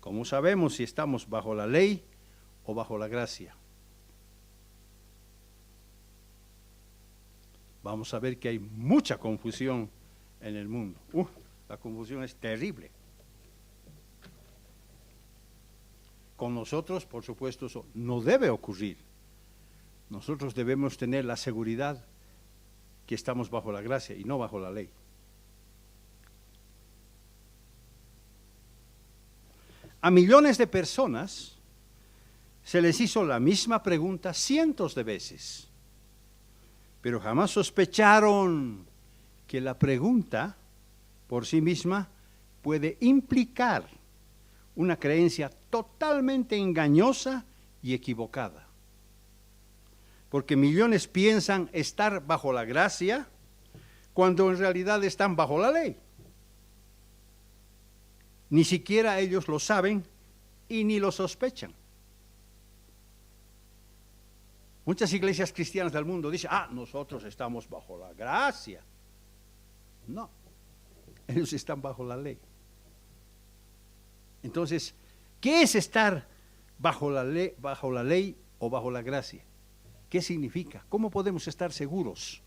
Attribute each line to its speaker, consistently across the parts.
Speaker 1: ¿Cómo sabemos si estamos bajo la ley o bajo la gracia? Vamos a ver que hay mucha confusión en el mundo. La confusión es terrible. Con nosotros, por supuesto, eso no debe ocurrir. Nosotros debemos tener la seguridad que estamos bajo la gracia y no bajo la ley. A millones de personas se les hizo la misma pregunta cientos de veces, pero jamás sospecharon que la pregunta por sí misma puede implicar una creencia totalmente engañosa y equivocada. Porque millones piensan estar bajo la gracia cuando en realidad están bajo la ley. Ni siquiera ellos lo saben y ni lo sospechan. Muchas iglesias cristianas del mundo dicen, nosotros estamos bajo la gracia. No, ellos están bajo la ley. Entonces, ¿qué es estar bajo la ley o bajo la gracia? ¿Qué significa? ¿Cómo podemos estar seguros?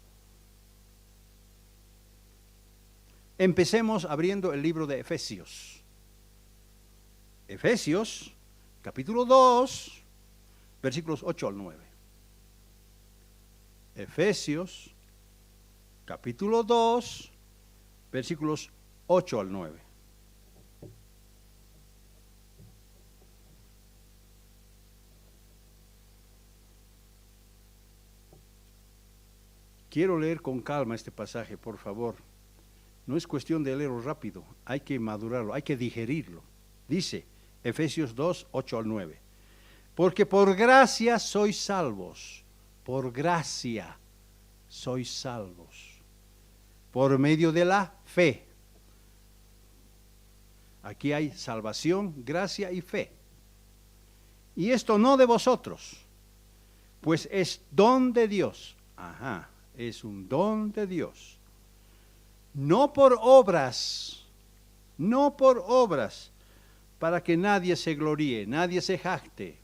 Speaker 1: Empecemos abriendo el libro de Efesios. Efesios, capítulo 2, versículos 8 al 9. Efesios, capítulo 2, versículos 8 al 9. Quiero leer con calma este pasaje, por favor. No es cuestión de leerlo rápido, hay que madurarlo, hay que digerirlo. Dice Efesios 2, 8 al 9. Porque por gracia sois salvos, por gracia sois salvos, por medio de la fe. Aquí hay salvación, gracia y fe. Y esto no de vosotros, pues es don de Dios. Es un don de Dios. No por obras, para que nadie se gloríe, nadie se jacte.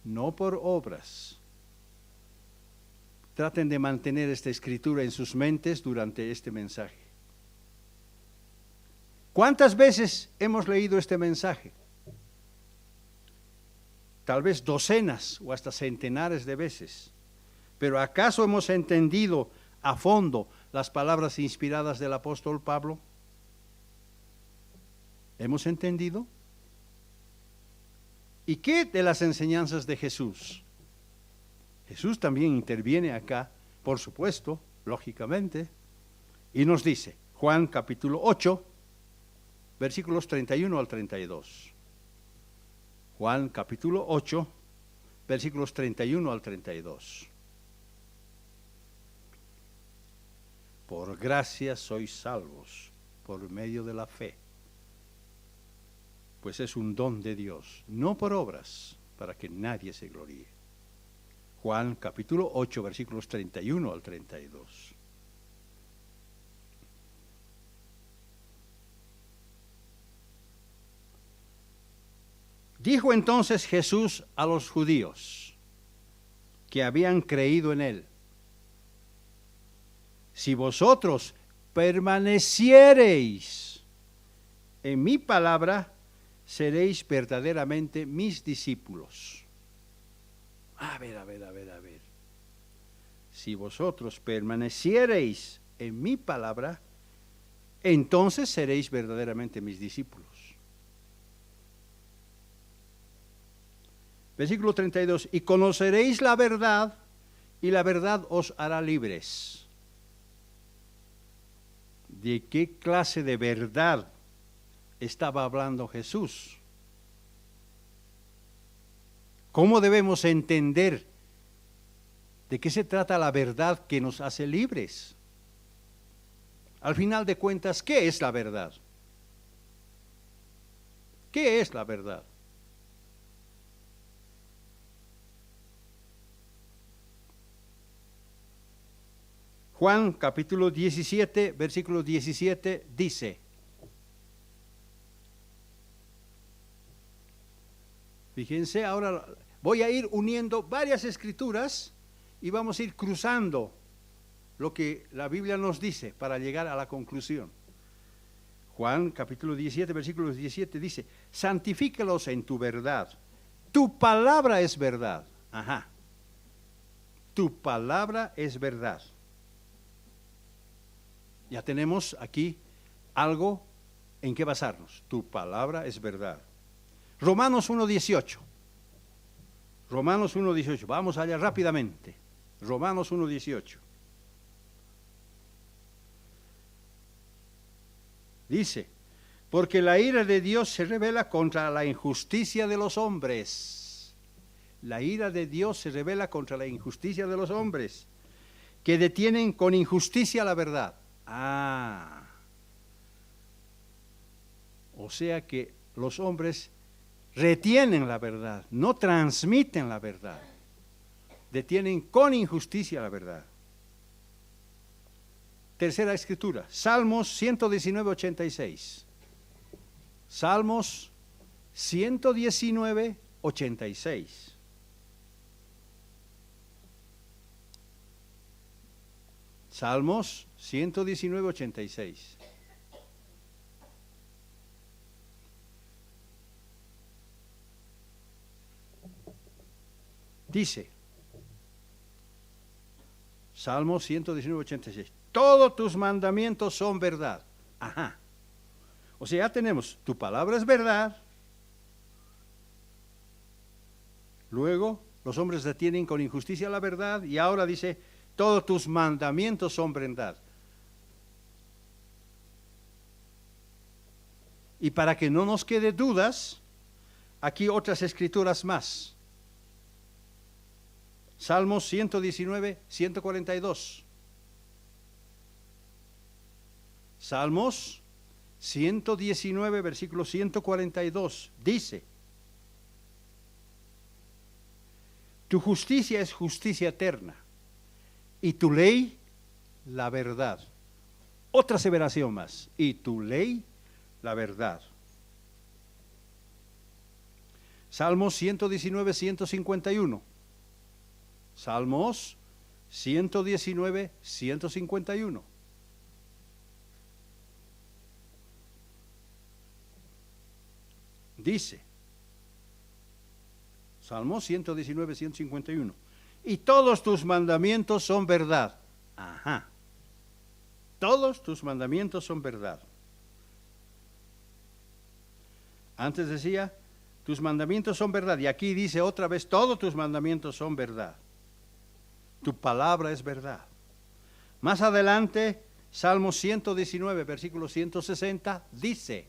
Speaker 1: No por obras. Traten de mantener esta escritura en sus mentes durante este mensaje. ¿Cuántas veces hemos leído este mensaje? Tal vez docenas o hasta centenares de veces. Pero ¿acaso hemos entendido a fondo las palabras inspiradas del apóstol Pablo? ¿Hemos entendido? ¿Y qué de las enseñanzas de Jesús? Jesús también interviene acá, por supuesto, lógicamente, y nos dice, Juan capítulo 8, versículos 31 al 32. Juan capítulo 8, versículos 31 al 32. Por gracia sois salvos, por medio de la fe. Pues es un don de Dios, no por obras, para que nadie se gloríe. Juan capítulo 8, versículos 31 al 32. Dijo entonces Jesús a los judíos que habían creído en él: si vosotros permaneciereis en mi palabra, seréis verdaderamente mis discípulos. A ver. Si vosotros permaneciereis en mi palabra, entonces seréis verdaderamente mis discípulos. Versículo 32, y conoceréis la verdad, y la verdad os hará libres. ¿De qué clase de verdad estaba hablando Jesús? ¿Cómo debemos entender de qué se trata la verdad que nos hace libres? Al final de cuentas, ¿qué es la verdad? ¿Qué es la verdad? Juan capítulo 17, versículo 17 dice: Fíjense, ahora voy a ir uniendo varias escrituras y vamos a ir cruzando lo que la Biblia nos dice para llegar a la conclusión. Juan capítulo 17, versículo 17 dice, santifícalos en tu verdad. Tu palabra es verdad. Ajá. Tu palabra es verdad. Ya tenemos aquí algo en qué basarnos. Tu palabra es verdad. Romanos 1:18. Romanos 1:18. Vamos allá rápidamente. Romanos 1:18. Dice, porque la ira de Dios se revela contra la injusticia de los hombres. La ira de Dios se revela contra la injusticia de los hombres, que detienen con injusticia la verdad. O sea que los hombres retienen la verdad, no transmiten la verdad. Detienen con injusticia la verdad. Tercera escritura, Salmos 119:86. Salmos 119:86. Salmos 119:86. Dice, Salmos 119:86. Todos tus mandamientos son verdad. Ajá. O sea, ya tenemos, tu palabra es verdad. Luego, los hombres detienen con injusticia la verdad. Y ahora dice, todos tus mandamientos son verdad. Y para que no nos quede dudas, aquí otras escrituras más. Salmos 119:142. Salmos 119, versículo 142, dice, tu justicia es justicia eterna, y tu ley, la verdad. Otra aseveración más, y tu ley, la verdad. Salmos 119:151. Salmos 119:151. Dice, Salmos 119:151, y todos tus mandamientos son verdad. Ajá. Todos tus mandamientos son verdad. Antes decía, tus mandamientos son verdad. Y aquí dice otra vez, todos tus mandamientos son verdad. Tu palabra es verdad. Más adelante, Salmos 119, versículo 160, dice,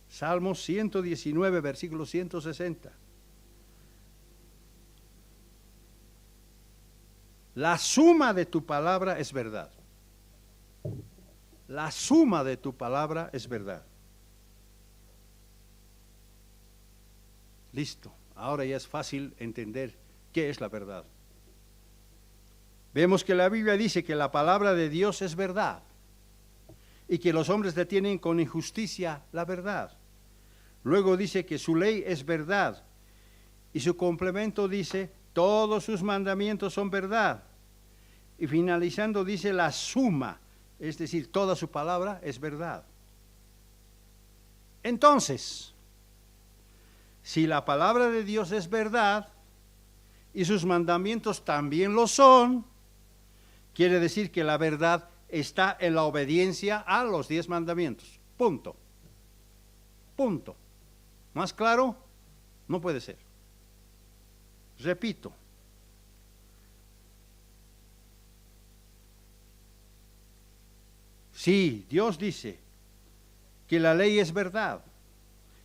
Speaker 1: Salmos 119, versículo 160. La suma de tu palabra es verdad. La suma de tu palabra es verdad. Listo. Ahora ya es fácil entender qué es la verdad. Vemos que la Biblia dice que la palabra de Dios es verdad y que los hombres detienen con injusticia la verdad. Luego dice que su ley es verdad y su complemento dice todos sus mandamientos son verdad. Y finalizando dice la suma, es decir, toda su palabra es verdad. Entonces, si la palabra de Dios es verdad y sus mandamientos también lo son, quiere decir que la verdad está en la obediencia a los 10 mandamientos. Punto. Punto. ¿Más claro? No puede ser. Repito. Sí, Dios dice que la ley es verdad,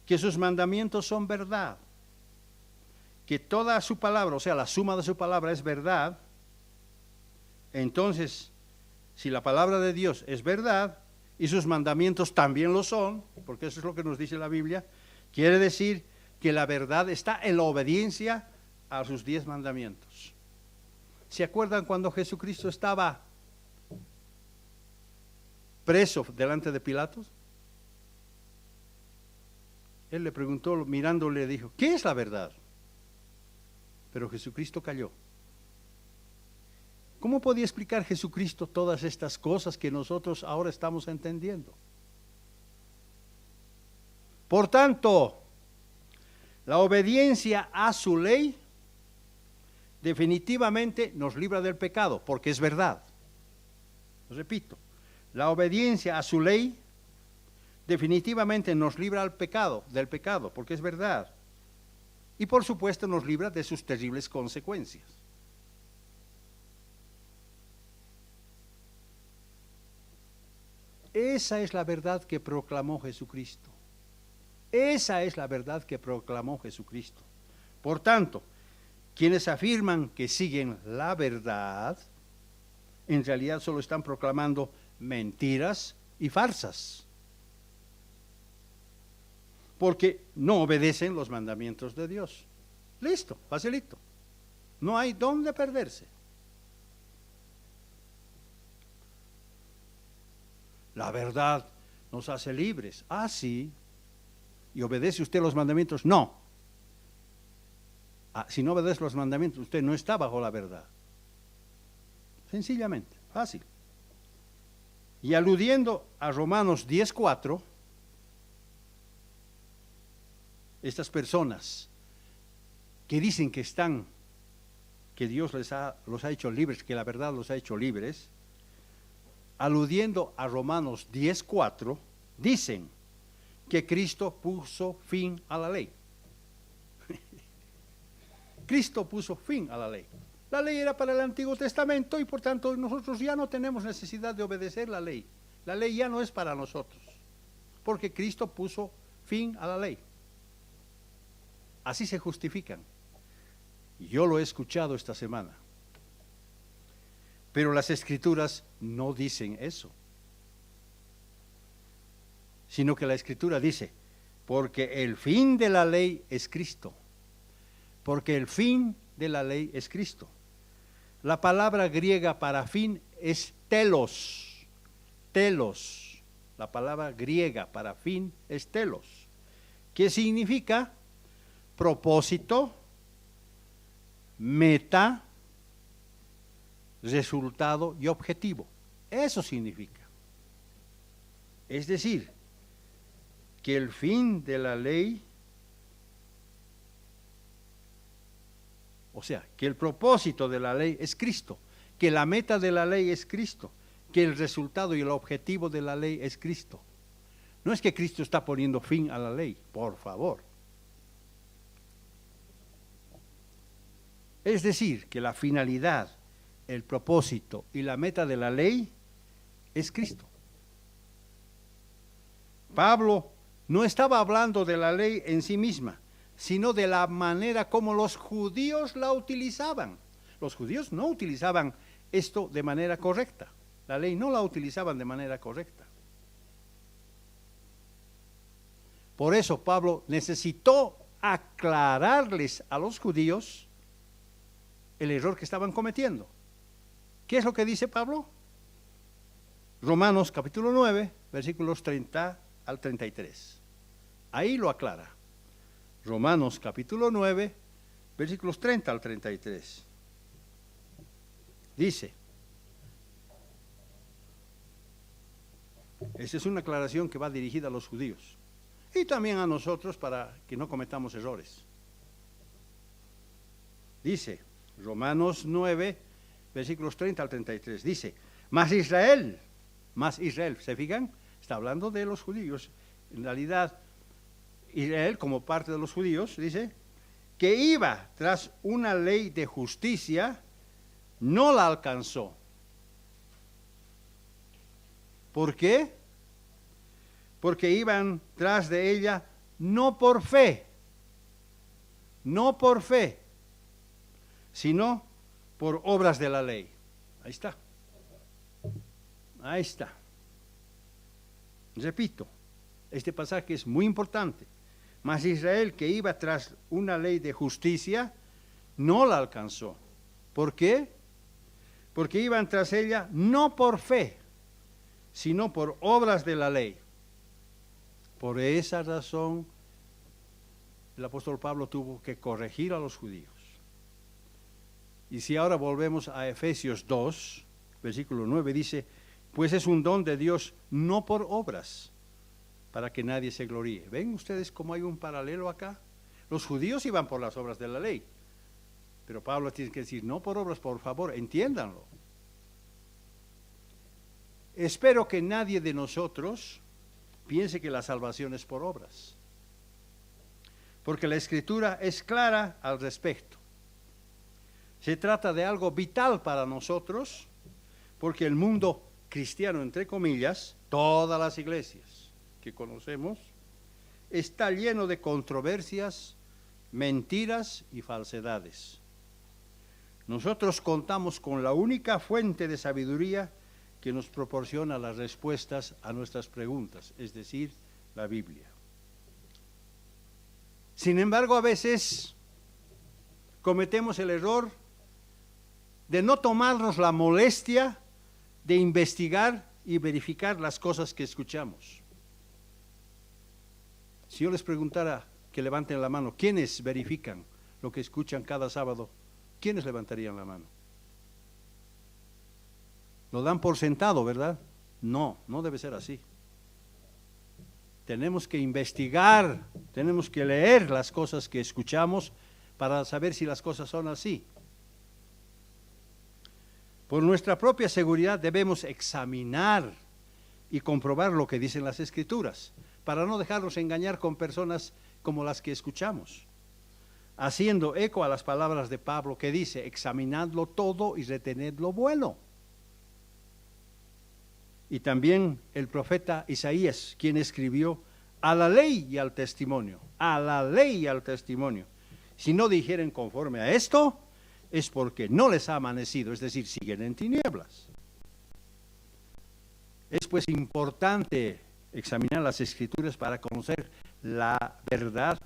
Speaker 1: que sus mandamientos son verdad, que toda su palabra, o sea, la suma de su palabra es verdad. Entonces, si la palabra de Dios es verdad y sus mandamientos también lo son, porque eso es lo que nos dice la Biblia, quiere decir que la verdad está en la obediencia a sus 10 mandamientos. ¿Se acuerdan cuando Jesucristo estaba preso delante de Pilatos? Él le preguntó, mirándole, dijo, ¿qué es la verdad? pero Jesucristo calló. ¿Cómo podía explicar Jesucristo todas estas cosas que nosotros ahora estamos entendiendo? Por tanto, la obediencia a su ley definitivamente nos libra del pecado, porque es verdad. Repito, la obediencia a su ley definitivamente nos libra del pecado, porque es verdad. Y por supuesto nos libra de sus terribles consecuencias. Esa es la verdad que proclamó Jesucristo. Esa es la verdad que proclamó Jesucristo. Por tanto, quienes afirman que siguen la verdad, en realidad solo están proclamando mentiras y farsas, porque no obedecen los mandamientos de Dios. Listo, facilito. No hay dónde perderse. La verdad nos hace libres. Ah, sí. ¿Y obedece usted los mandamientos? No. Si no obedece los mandamientos, usted no está bajo la verdad. Sencillamente, fácil. Y aludiendo a Romanos 10:4, estas personas que dicen que Dios los ha hecho libres, que la verdad los ha hecho libres, aludiendo a Romanos 10:4, dicen que Cristo puso fin a la ley. Cristo puso fin a la ley. La ley era para el Antiguo Testamento y por tanto nosotros ya no tenemos necesidad de obedecer la ley. La ley ya no es para nosotros, porque Cristo puso fin a la ley. Así se justifican. Yo lo he escuchado esta semana. Pero las Escrituras no dicen eso, sino que la Escritura dice, porque el fin de la ley es Cristo. Porque el fin de la ley es Cristo. La palabra griega para fin es telos. Telos. La palabra griega para fin es telos. ¿Qué significa? Propósito, meta, resultado y objetivo. Eso significa. Es decir, que el fin de la ley, o sea, que el propósito de la ley es Cristo, que la meta de la ley es Cristo, que el resultado y el objetivo de la ley es Cristo. No es que Cristo está poniendo fin a la ley, por favor. Es decir, que la finalidad, el propósito y la meta de la ley es Cristo. Pablo no estaba hablando de la ley en sí misma, sino de la manera como los judíos la utilizaban. Los judíos no utilizaban esto de manera correcta. La ley no la utilizaban de manera correcta. Por eso Pablo necesitó aclararles a los judíos el error que estaban cometiendo. ¿Qué es lo que dice Pablo? Romanos capítulo 9, versículos 30 al 33. Ahí lo aclara. Romanos capítulo 9, versículos 30 al 33. Dice, esa es una aclaración que va dirigida a los judíos y también a nosotros para que no cometamos errores. Dice, Romanos 9, versículos 30 al 33, dice, mas Israel, ¿se fijan? Está hablando de los judíos. En realidad, Israel, como parte de los judíos, dice, que iba tras una ley de justicia, no la alcanzó. ¿Por qué? Porque iban tras de ella no por fe, sino por obras de la ley. Ahí está. Ahí está. Repito, este pasaje es muy importante. Mas Israel, que iba tras una ley de justicia, no la alcanzó. ¿Por qué? Porque iban tras ella no por fe, sino por obras de la ley. Por esa razón, el apóstol Pablo tuvo que corregir a los judíos. Y si ahora volvemos a Efesios 2, versículo 9, dice, pues es un don de Dios, no por obras, para que nadie se gloríe. ¿Ven ustedes cómo hay un paralelo acá? Los judíos iban por las obras de la ley, pero Pablo tiene que decir, no por obras, por favor, entiéndanlo. Espero que nadie de nosotros piense que la salvación es por obras, porque la Escritura es clara al respecto. Se trata de algo vital para nosotros, porque el mundo cristiano, entre comillas, todas las iglesias que conocemos, está lleno de controversias, mentiras y falsedades. Nosotros contamos con la única fuente de sabiduría que nos proporciona las respuestas a nuestras preguntas, es decir, la Biblia. Sin embargo, a veces cometemos el error de no tomarnos la molestia de investigar y verificar las cosas que escuchamos. Si yo les preguntara que levanten la mano, ¿quiénes verifican lo que escuchan cada sábado? ¿Quiénes levantarían la mano? Lo dan por sentado, ¿verdad? No, no debe ser así. Tenemos que investigar, tenemos que leer las cosas que escuchamos para saber si las cosas son así. Por nuestra propia seguridad debemos examinar y comprobar lo que dicen las Escrituras, para no dejarnos engañar con personas como las que escuchamos, haciendo eco a las palabras de Pablo que dice, examinadlo todo y retened lo bueno. Y también el profeta Isaías, quien escribió, a la ley y al testimonio, a la ley y al testimonio. Si no dijeren conforme a esto, es porque no les ha amanecido, es decir, siguen en tinieblas. Es pues importante examinar las Escrituras para conocer la verdad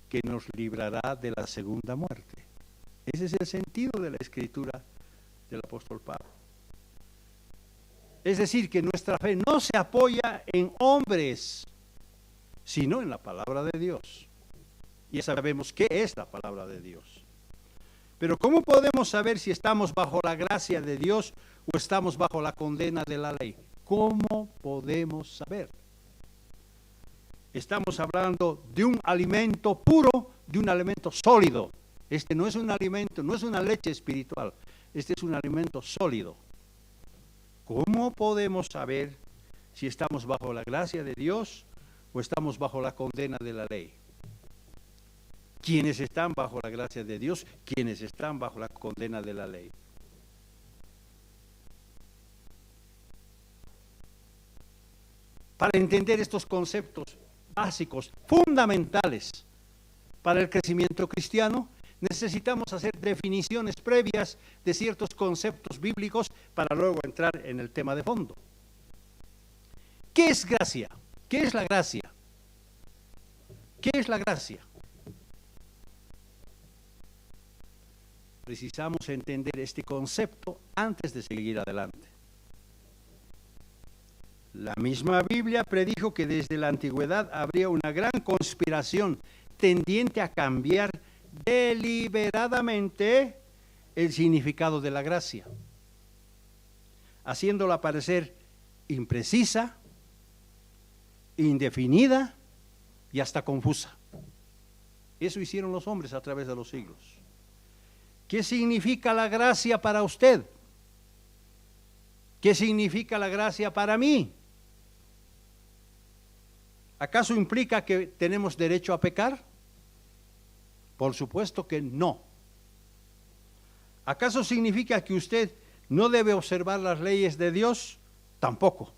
Speaker 1: que nos librará de la segunda muerte. Ese es el sentido de la Escritura del apóstol Pablo. Es decir, que nuestra fe no se apoya en hombres, sino en la palabra de Dios. Ya sabemos qué es la palabra de Dios. Pero ¿cómo podemos saber si estamos bajo la gracia de Dios o estamos bajo la condena de la ley? ¿Cómo podemos saber? Estamos hablando de un alimento puro, de un alimento sólido. Este no es un alimento, no es una leche espiritual. Este es un alimento sólido. ¿Cómo podemos saber si estamos bajo la gracia de Dios o estamos bajo la condena de la ley? ¿Quiénes están bajo la gracia de Dios? ¿Quiénes están bajo la condena de la ley? Para entender estos conceptos básicos, fundamentales para el crecimiento cristiano, necesitamos hacer definiciones previas de ciertos conceptos bíblicos para luego entrar en el tema de fondo. ¿Qué es gracia? ¿Qué es la gracia? ¿Qué es la gracia? Precisamos entender este concepto antes de seguir adelante. La misma Biblia predijo que desde la antigüedad habría una gran conspiración tendiente a cambiar deliberadamente el significado de la gracia, haciéndola parecer imprecisa, indefinida y hasta confusa. Eso hicieron los hombres a través de los siglos. ¿Qué significa la gracia para usted? ¿Qué significa la gracia para mí? ¿Acaso implica que tenemos derecho a pecar? Por supuesto que no. ¿Acaso significa que usted no debe observar las leyes de Dios? Tampoco.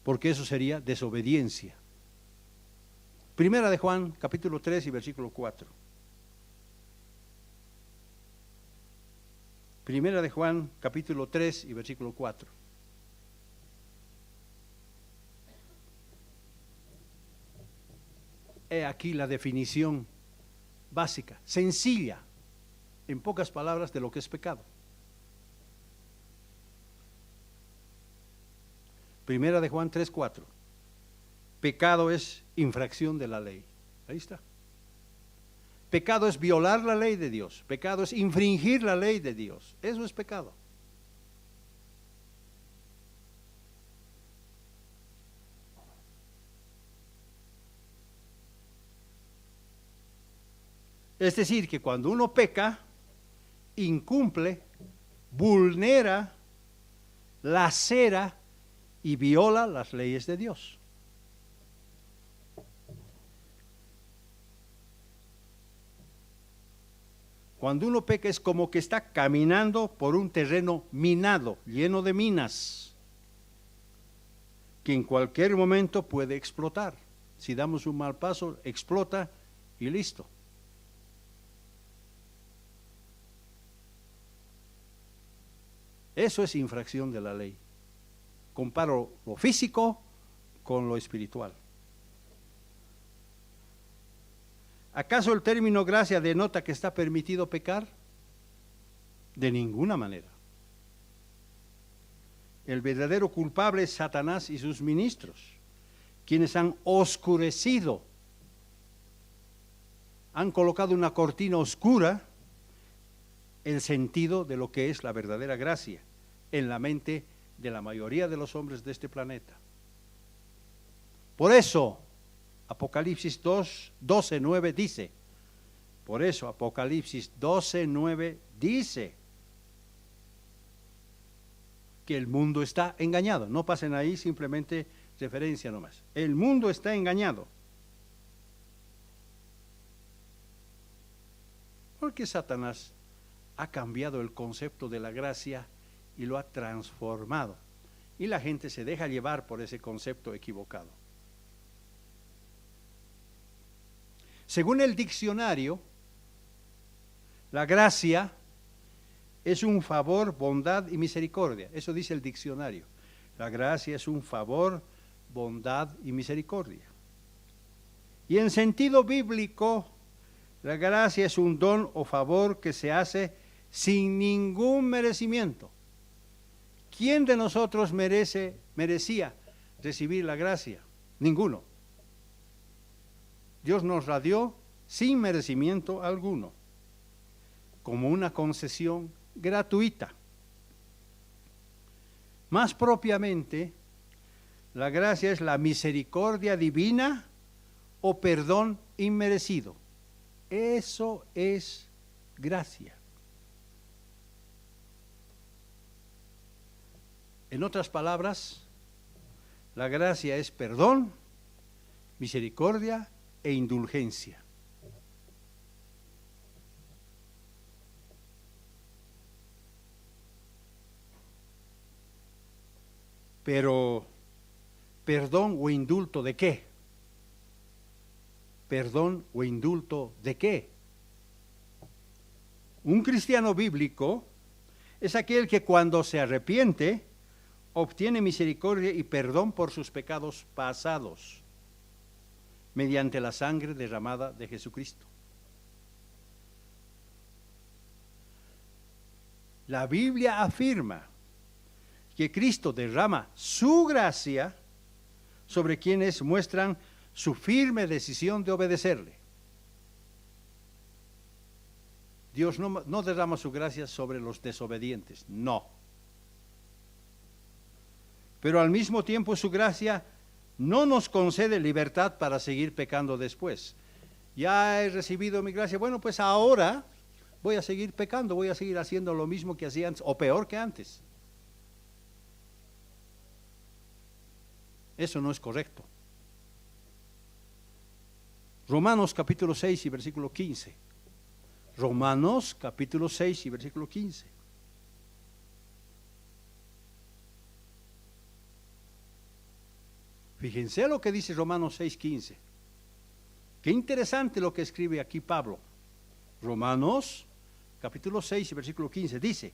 Speaker 1: Porque eso sería desobediencia. Primera de Juan, capítulo 3 y versículo 4. Primera de Juan, capítulo 3 y versículo 4. He aquí la definición básica, sencilla, en pocas palabras, de lo que es pecado. Primera de Juan 3, 4. Pecado es infracción de la ley. Ahí está. Pecado es violar la ley de Dios. Pecado es infringir la ley de Dios. Eso es pecado. Es decir, que cuando uno peca, incumple, vulnera, lacera y viola las leyes de Dios. Cuando uno peca es como que está caminando por un terreno minado, lleno de minas, que en cualquier momento puede explotar. Si damos un mal paso, explota y listo. Eso es infracción de la ley. Comparo lo físico con lo espiritual. ¿Acaso el término gracia denota que está permitido pecar? De ninguna manera. El verdadero culpable es Satanás y sus ministros, quienes han oscurecido, han colocado una cortina oscura el sentido de lo que es la verdadera gracia en la mente de la mayoría de los hombres de este planeta. Por eso, Apocalipsis 12:9 dice, por eso Apocalipsis 12:9 dice que el mundo está engañado. No pasen ahí, simplemente referencia nomás. El mundo está engañado. Porque Satanás ha cambiado el concepto de la gracia y lo ha transformado. Y la gente se deja llevar por ese concepto equivocado. Según el diccionario, la gracia es un favor, bondad y misericordia. Eso dice el diccionario. La gracia es un favor, bondad y misericordia. Y en sentido bíblico, la gracia es un don o favor que se hace sin ningún merecimiento. ¿Quién de nosotros merecía recibir la gracia? Ninguno. Dios nos la dio sin merecimiento alguno, como una concesión gratuita. Más propiamente, la gracia es la misericordia divina o perdón inmerecido. Eso es gracia. En otras palabras, la gracia es perdón, misericordia e indulgencia. Pero, ¿perdón o indulto de qué? ¿Perdón o indulto de qué? Un cristiano bíblico es aquel que cuando se arrepiente, obtiene misericordia y perdón por sus pecados pasados, mediante la sangre derramada de Jesucristo. La Biblia afirma que Cristo derrama su gracia sobre quienes muestran su firme decisión de obedecerle. Dios no derrama su gracia sobre los desobedientes, no. Pero al mismo tiempo su gracia no nos concede libertad para seguir pecando después. Ya he recibido mi gracia, bueno, pues ahora voy a seguir pecando, voy a seguir haciendo lo mismo que hacía antes, o peor que antes. Eso no es correcto. Romanos capítulo 6 y versículo 15. Romanos capítulo 6 y versículo 15. Fíjense lo que dice Romanos 6:15. Qué interesante lo que escribe aquí Pablo. Romanos capítulo 6 y versículo 15 dice,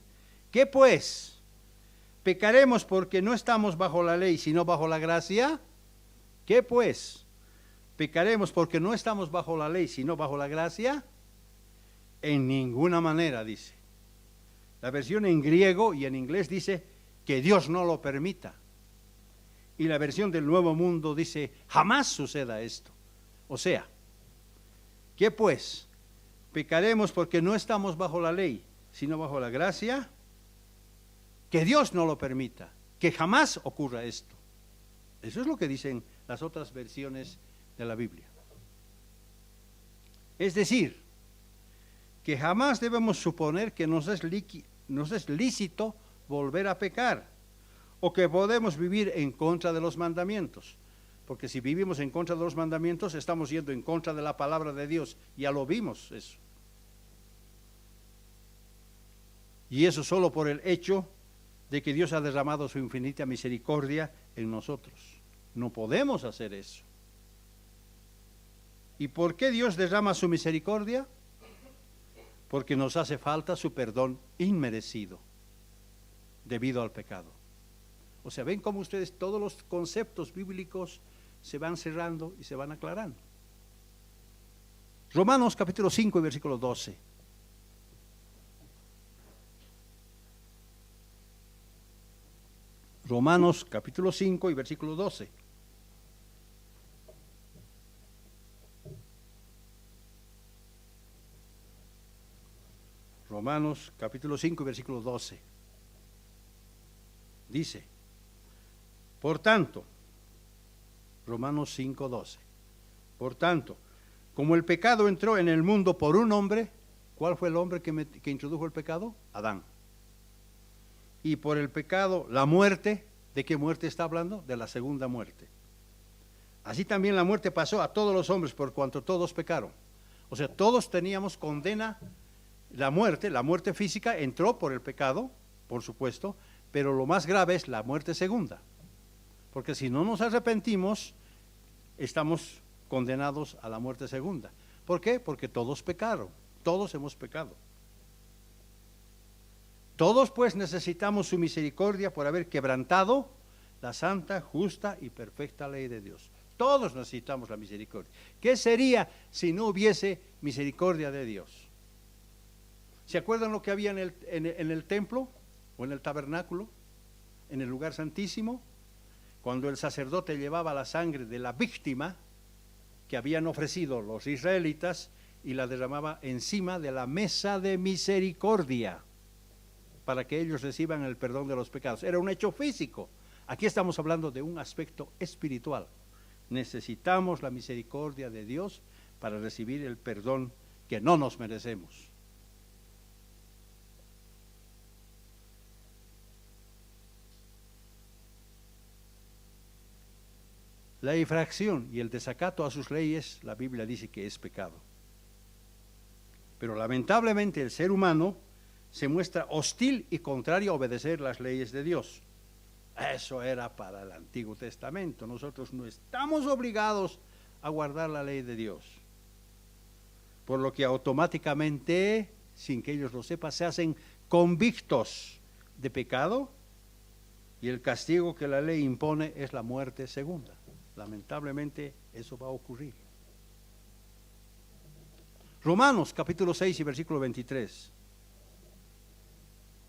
Speaker 1: ¿qué pues? ¿Pecaremos porque no estamos bajo la ley, sino bajo la gracia? ¿Qué pues? ¿Pecaremos porque no estamos bajo la ley, sino bajo la gracia? En ninguna manera, dice. La versión en griego y en inglés dice que Dios no lo permita. Y la versión del Nuevo Mundo dice, jamás suceda esto. O sea, ¿qué pues? pecaremos porque no estamos bajo la ley, sino bajo la gracia, que Dios no lo permita, que jamás ocurra esto. Eso es lo que dicen las otras versiones de la Biblia. Es decir, que jamás debemos suponer que nos es lícito volver a pecar, o que podemos vivir en contra de los mandamientos. Porque si vivimos en contra de los mandamientos, estamos yendo en contra de la palabra de Dios. Ya lo vimos eso. Y eso solo por el hecho de que Dios ha derramado su infinita misericordia en nosotros. No podemos hacer eso. ¿Y por qué Dios derrama su misericordia? Porque nos hace falta su perdón inmerecido debido al pecado. O sea, ven cómo ustedes todos los conceptos bíblicos se van cerrando y se van aclarando. Romanos capítulo 5 y versículo 12. Romanos capítulo 5 y versículo 12. Romanos capítulo 5 y versículo 12. Dice, por tanto, Romanos 5, 12. Por tanto, como el pecado entró en el mundo por un hombre, ¿cuál fue el hombre que introdujo el pecado? Adán. Y por el pecado, la muerte, ¿de qué muerte está hablando? De la segunda muerte. Así también la muerte pasó a todos los hombres por cuanto todos pecaron. O sea, todos teníamos condena. La muerte física entró por el pecado, por supuesto, pero lo más grave es la muerte segunda. Porque si no nos arrepentimos, estamos condenados a la muerte segunda. ¿Por qué? Porque todos pecaron, todos hemos pecado. Todos pues necesitamos su misericordia por haber quebrantado la santa, justa y perfecta ley de Dios. Todos necesitamos la misericordia. ¿Qué sería si no hubiese misericordia de Dios? ¿Se acuerdan lo que había en el templo o en el tabernáculo, en el lugar santísimo? Cuando el sacerdote llevaba la sangre de la víctima que habían ofrecido los israelitas y la derramaba encima de la mesa de misericordia para que ellos reciban el perdón de los pecados. Era un hecho físico. Aquí estamos hablando de un aspecto espiritual. Necesitamos la misericordia de Dios para recibir el perdón que no nos merecemos. La infracción y el desacato a sus leyes, la Biblia dice que es pecado. Pero lamentablemente el ser humano se muestra hostil y contrario a obedecer las leyes de Dios. Eso era para el Antiguo Testamento. Nosotros no estamos obligados a guardar la ley de Dios. Por lo que automáticamente, sin que ellos lo sepan, se hacen convictos de pecado y el castigo que la ley impone es la muerte segunda. Lamentablemente eso va a ocurrir. Romanos capítulo 6 y versículo 23.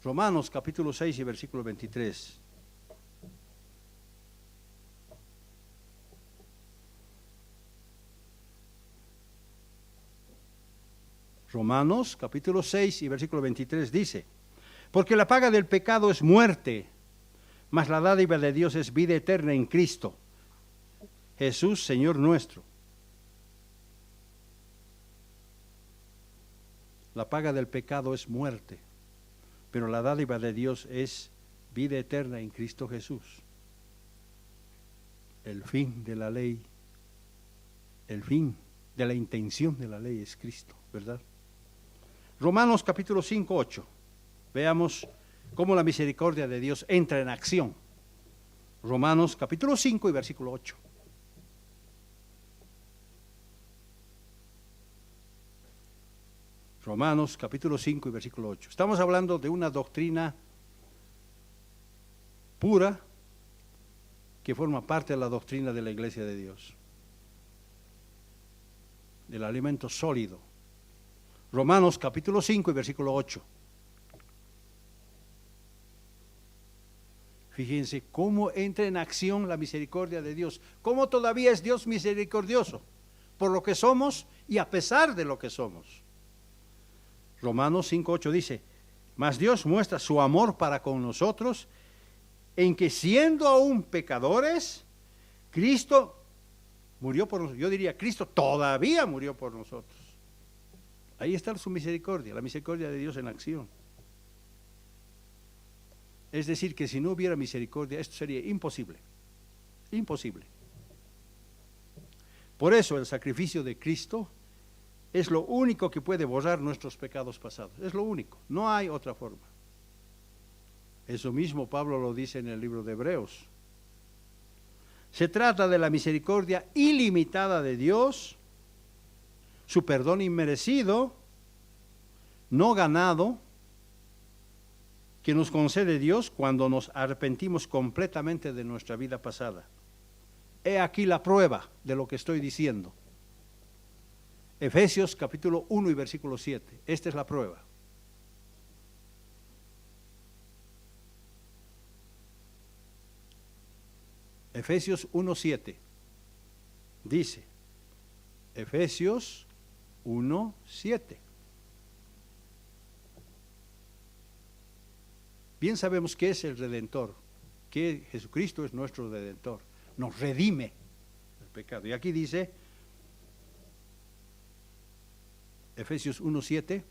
Speaker 1: Romanos capítulo 6 y versículo 23. Romanos capítulo 6 y versículo 23 dice, porque la paga del pecado es muerte, mas la dádiva de Dios es vida eterna en Cristo Jesús, Señor nuestro. La paga del pecado es muerte, pero la dádiva de Dios es vida eterna en Cristo Jesús. El fin de la ley, el fin de la intención de la ley es Cristo, ¿verdad? Romanos capítulo 5, 8. Veamos cómo la misericordia de Dios entra en acción. Romanos capítulo 5 y versículo 8. Romanos capítulo 5 y versículo 8. Estamos hablando de una doctrina pura que forma parte de la doctrina de la Iglesia de Dios, del alimento sólido. Romanos capítulo 5 y versículo 8. Fíjense cómo entra en acción la misericordia de Dios, cómo todavía es Dios misericordioso por lo que somos y a pesar de lo que somos. Romanos 5:8 dice, mas Dios muestra su amor para con nosotros en que siendo aún pecadores, Cristo murió por nosotros. Yo diría, Cristo todavía murió por nosotros. Ahí está su misericordia, la misericordia de Dios en acción. Es decir, que si no hubiera misericordia, esto sería imposible. Imposible. Por eso el sacrificio de Cristo es lo único que puede borrar nuestros pecados pasados. Es lo único. No hay otra forma. Eso mismo Pablo lo dice en el libro de Hebreos. Se trata de la misericordia ilimitada de Dios, su perdón inmerecido, no ganado, que nos concede Dios cuando nos arrepentimos completamente de nuestra vida pasada. He aquí la prueba de lo que estoy diciendo. Efesios capítulo 1 y versículo 7. Esta es la prueba. Efesios 1:7 dice, Efesios 1:7. Bien sabemos que es el Redentor, que Jesucristo es nuestro Redentor, nos redime del pecado. Y aquí dice, Efesios 1:7,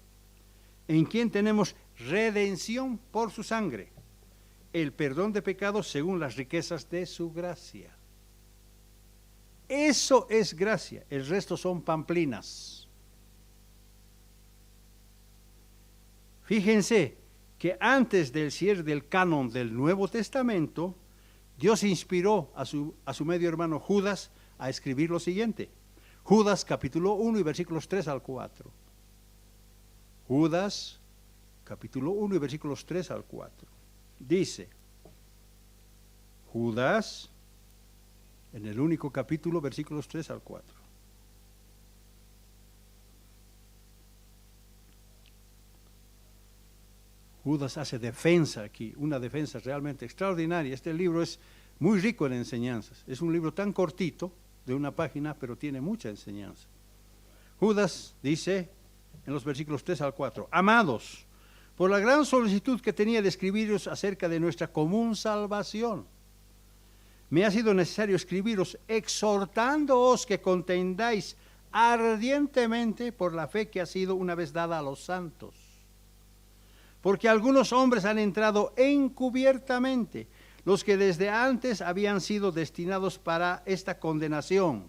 Speaker 1: en quien tenemos redención por su sangre, el perdón de pecados según las riquezas de su gracia. Eso es gracia, el resto son pamplinas. Fíjense que antes del cierre del canon del Nuevo Testamento, Dios inspiró a su medio hermano Judas a escribir lo siguiente. Judas capítulo 1 y versículos 3 al 4. Judas capítulo 1 y versículos 3 al 4. Dice, Judas, en el único capítulo, versículos 3 al 4. Judas hace defensa aquí, una defensa realmente extraordinaria. Este libro es muy rico en enseñanzas. Es un libro tan cortito, de una página, pero tiene mucha enseñanza. Judas dice, en los versículos 3 al 4, amados, por la gran solicitud que tenía de escribiros acerca de nuestra común salvación, me ha sido necesario escribiros exhortándoos que contendáis ardientemente por la fe que ha sido una vez dada a los santos. Porque algunos hombres han entrado encubiertamente, los que desde antes habían sido destinados para esta condenación,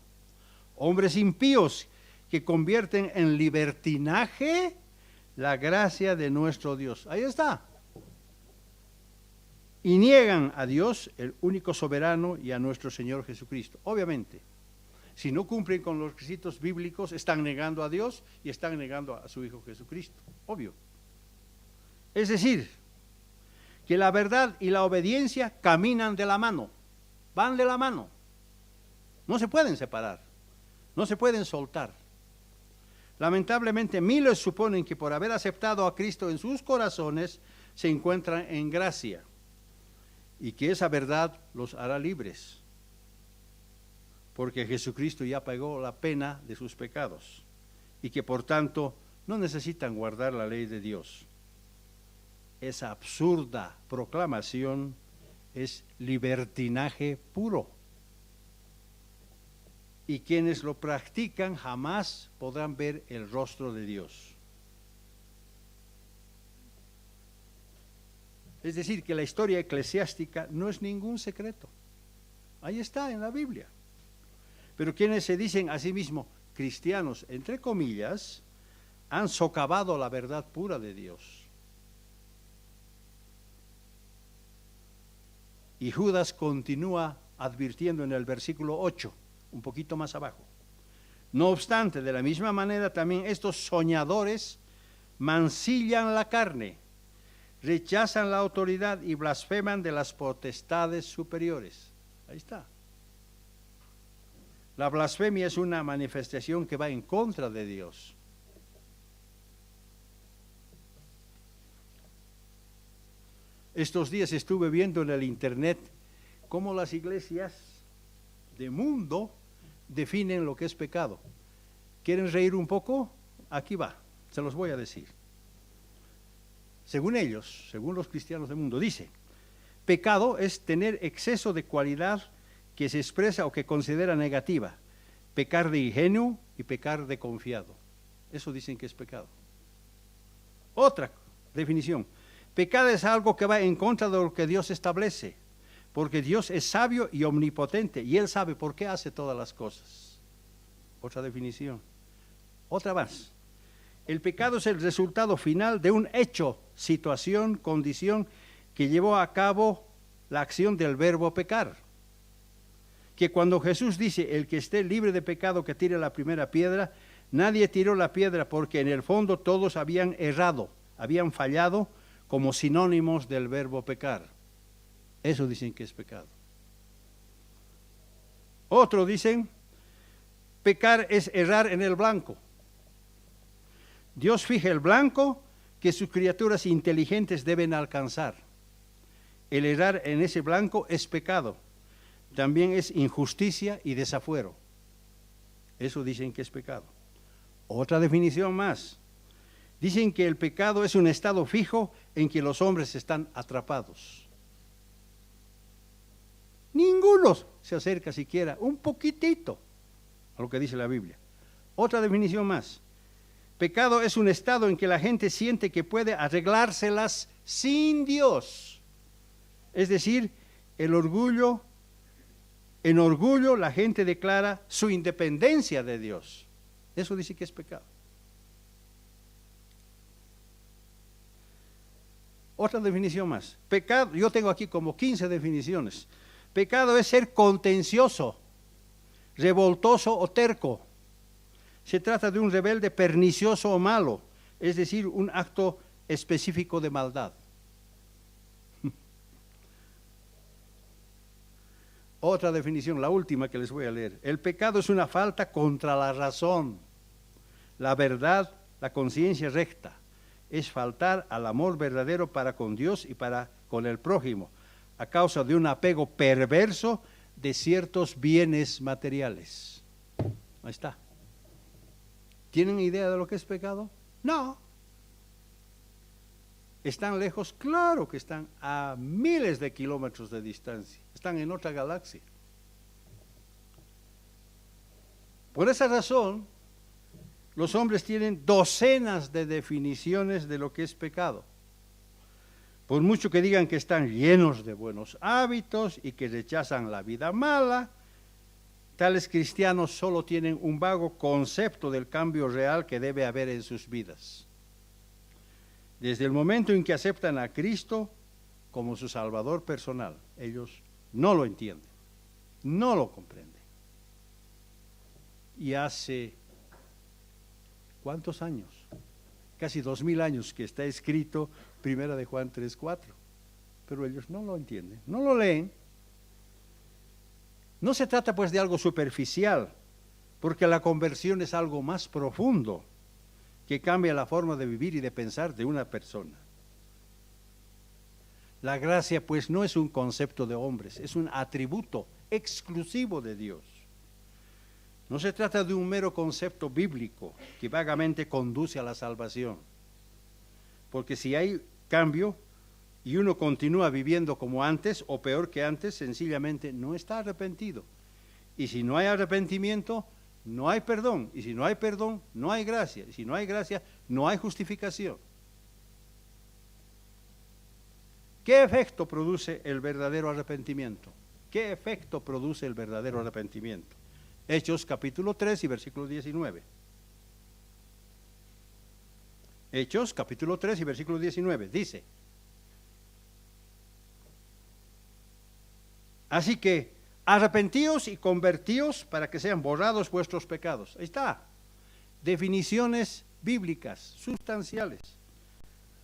Speaker 1: hombres impíos que convierten en libertinaje la gracia de nuestro Dios. Ahí está. Y niegan a Dios, el único soberano, y a nuestro Señor Jesucristo. Obviamente, si no cumplen con los requisitos bíblicos, están negando a Dios y están negando a su Hijo Jesucristo. Obvio. Es decir, que la verdad y la obediencia caminan de la mano, van de la mano. No se pueden separar, no se pueden soltar. Lamentablemente, miles suponen que por haber aceptado a Cristo en sus corazones, se encuentran en gracia y que esa verdad los hará libres, porque Jesucristo ya pagó la pena de sus pecados y que por tanto no necesitan guardar la ley de Dios. Esa absurda proclamación es libertinaje puro. Y quienes lo practican jamás podrán ver el rostro de Dios. Es decir, que la historia eclesiástica no es ningún secreto. Ahí está en la Biblia. Pero quienes se dicen a sí mismos cristianos, entre comillas, han socavado la verdad pura de Dios. Y Judas continúa advirtiendo en el versículo 8, un poquito más abajo. No obstante, de la misma manera también estos soñadores mancillan la carne, rechazan la autoridad y blasfeman de las potestades superiores. Ahí está. La blasfemia es una manifestación que va en contra de Dios. Estos días estuve viendo en el internet cómo las iglesias de mundo definen lo que es pecado. ¿Quieren reír un poco? Aquí va, se los voy a decir. según ellos, según los cristianos del mundo, dice, pecado es tener exceso de cualidad que se expresa o que considera negativa. Pecar de ingenuo y pecar de confiado. Eso dicen que es pecado. Otra definición. Pecado es algo que va en contra de lo que Dios establece, porque Dios es sabio y omnipotente y Él sabe por qué hace todas las cosas. Otra definición. Otra más. El pecado es el resultado final de un hecho, situación, condición que llevó a cabo la acción del verbo pecar. Que cuando Jesús dice, el que esté libre de pecado que tire la primera piedra, nadie tiró la piedra porque en el fondo todos habían errado, habían fallado como sinónimos del verbo pecar. Eso dicen que es pecado. Otro dicen, pecar es errar en el blanco. Dios fija el blanco que sus criaturas inteligentes deben alcanzar. El errar en ese blanco es pecado. También es injusticia y desafuero. Eso dicen que es pecado. Otra definición más. Dicen que el pecado es un estado fijo en que los hombres están atrapados. Ninguno se acerca siquiera un poquitito a lo que dice la Biblia. Otra definición más. Pecado es un estado en que la gente siente que puede arreglárselas sin Dios. Es decir, en orgullo la gente declara su independencia de Dios. Eso dice que es pecado. Otra definición más. Pecado, yo tengo aquí como 15 definiciones. Pecado es ser contencioso, revoltoso o terco. Se trata de un rebelde pernicioso o malo, es decir, un acto específico de maldad. Otra definición, la última que les voy a leer. El pecado es una falta contra la razón, la verdad, la conciencia recta. Es faltar al amor verdadero para con Dios y para con el prójimo, a causa de un apego perverso de ciertos bienes materiales. Ahí está. ¿Tienen idea de lo que es pecado? No. ¿Están lejos? Claro que están a miles de kilómetros de distancia. Están en otra galaxia. Por esa razón, los hombres tienen docenas de definiciones de lo que es pecado. Por mucho que digan que están llenos de buenos hábitos y que rechazan la vida mala, tales cristianos solo tienen un vago concepto del cambio real que debe haber en sus vidas. Desde el momento en que aceptan a Cristo como su Salvador personal, ellos no lo entienden, no lo comprenden. Y hace, ¿cuántos años? Casi 2000 años que está escrito Primera de Juan 3:4, pero ellos no lo entienden, no lo leen. No se trata pues de algo superficial, porque la conversión es algo más profundo que cambia la forma de vivir y de pensar de una persona. La gracia pues no es un concepto de hombres, es un atributo exclusivo de Dios. No se trata de un mero concepto bíblico que vagamente conduce a la salvación, porque si hay cambio y uno continúa viviendo como antes o peor que antes, sencillamente no está arrepentido. Y si no hay arrepentimiento, no hay perdón. Y si no hay perdón, no hay gracia. Y si no hay gracia, no hay justificación. ¿Qué efecto produce el verdadero arrepentimiento? ¿Qué efecto produce el verdadero arrepentimiento? Hechos capítulo 3 y versículo 19. Hechos capítulo 3 y versículo 19. Dice: así que arrepentíos y convertíos para que sean borrados vuestros pecados. Ahí está. Definiciones bíblicas, sustanciales.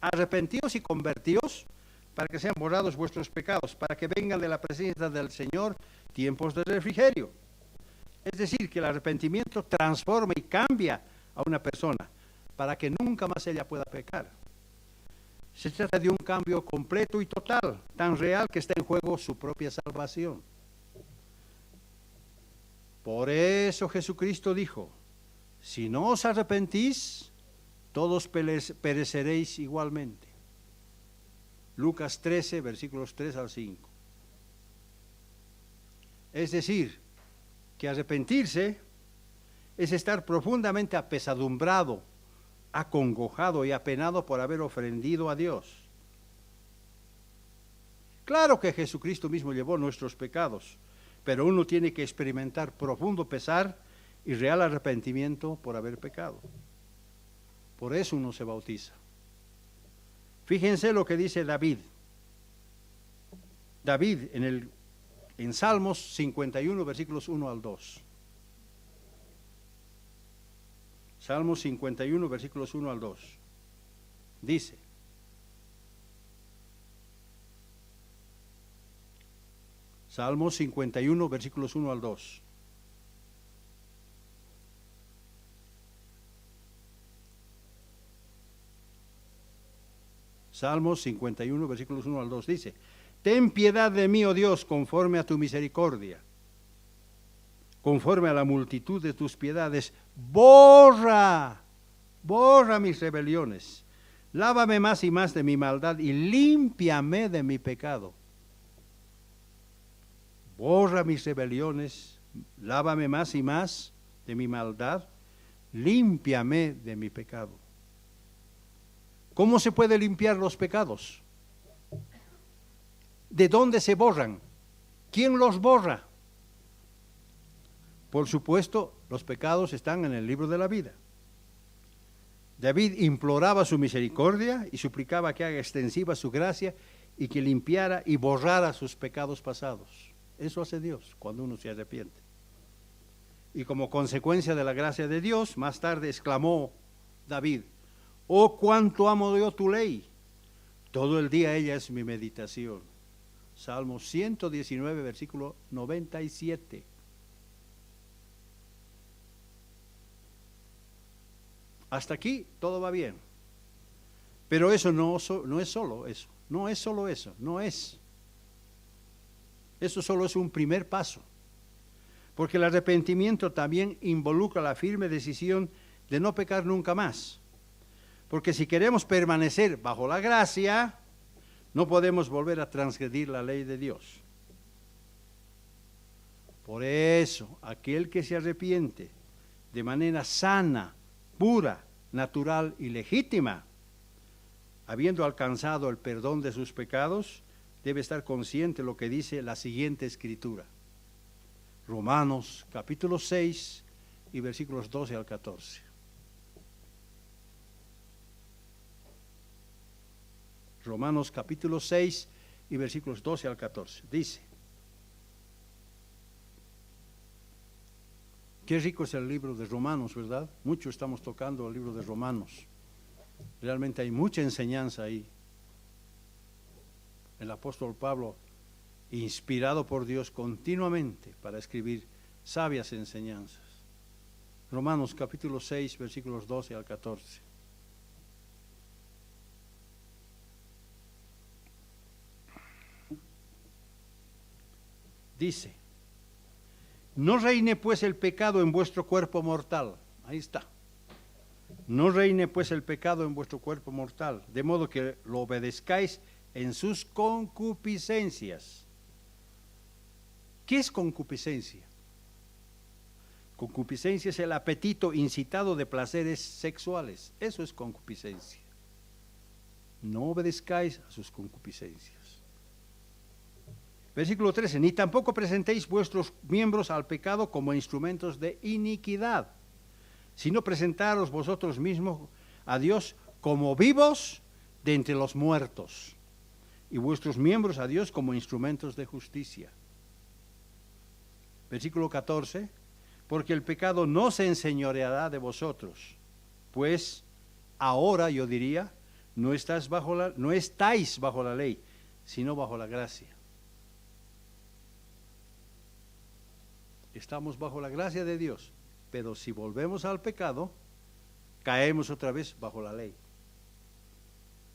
Speaker 1: Arrepentíos y convertíos para que sean borrados vuestros pecados, para que vengan de la presencia del Señor tiempos de refrigerio. Es decir, que el arrepentimiento transforma y cambia a una persona para que nunca más ella pueda pecar. Se trata de un cambio completo y total, tan real que está en juego su propia salvación. Por eso Jesucristo dijo: si no os arrepentís, todos pereceréis igualmente. Lucas 13, versículos 3 al 5. Es decir, que arrepentirse es estar profundamente apesadumbrado, acongojado y apenado por haber ofendido a Dios. Claro que Jesucristo mismo llevó nuestros pecados, pero uno tiene que experimentar profundo pesar y real arrepentimiento por haber pecado. Por eso uno se bautiza. Fíjense lo que dice David. David en Salmos 51, versículos 1 al 2. Salmos 51, versículos 1 al 2. Dice: Salmos 51, versículos 1 al 2. Salmos 51, versículos 1 al 2 dice: Ten piedad de mí, oh Dios, conforme a tu misericordia, conforme a la multitud de tus piedades, borra mis rebeliones, lávame más y más de mi maldad y límpiame de mi pecado. Borra mis rebeliones, lávame más y más de mi maldad, límpiame de mi pecado. ¿Cómo se puede limpiar los pecados? ¿De dónde se borran? ¿Quién los borra? Por supuesto, los pecados están en el libro de la vida. David imploraba su misericordia y suplicaba que haga extensiva su gracia y que limpiara y borrara sus pecados pasados. Eso hace Dios cuando uno se arrepiente. Y como consecuencia de la gracia de Dios, más tarde exclamó David: Oh, cuánto amo yo tu ley. Todo el día ella es mi meditación. Salmo 119, versículo 97. Hasta aquí todo va bien. Pero eso no es solo eso. No es solo eso. No es. Eso solo es un primer paso. Porque el arrepentimiento también involucra la firme decisión de no pecar nunca más. Porque si queremos permanecer bajo la gracia, no podemos volver a transgredir la ley de Dios. Por eso, aquel que se arrepiente de manera sana, pura, natural y legítima, habiendo alcanzado el perdón de sus pecados, debe estar consciente de lo que dice la siguiente escritura. Romanos capítulo 6 y versículos 12 al 14. Romanos capítulo 6 y versículos 12 al 14. Dice: Qué rico es el libro de Romanos, ¿verdad? Mucho estamos tocando el libro de Romanos. Realmente hay mucha enseñanza ahí. El apóstol Pablo, inspirado por Dios continuamente para escribir sabias enseñanzas. Romanos capítulo 6, versículos 12 al 14. Dice: No reine pues el pecado en vuestro cuerpo mortal. Ahí está. No reine pues el pecado en vuestro cuerpo mortal, de modo que lo obedezcáis en sus concupiscencias. ¿Qué es concupiscencia? Concupiscencia es el apetito incitado de placeres sexuales. Eso es concupiscencia. No obedezcáis a sus concupiscencias. Versículo 13, ni tampoco presentéis vuestros miembros al pecado como instrumentos de iniquidad, sino presentaros vosotros mismos a Dios como vivos de entre los muertos, y vuestros miembros a Dios como instrumentos de justicia. Versículo 14, porque el pecado no se enseñoreará de vosotros, pues ahora, yo diría, no estáis bajo la ley, sino bajo la gracia. Estamos bajo la gracia de Dios, pero si volvemos al pecado, caemos otra vez bajo la ley.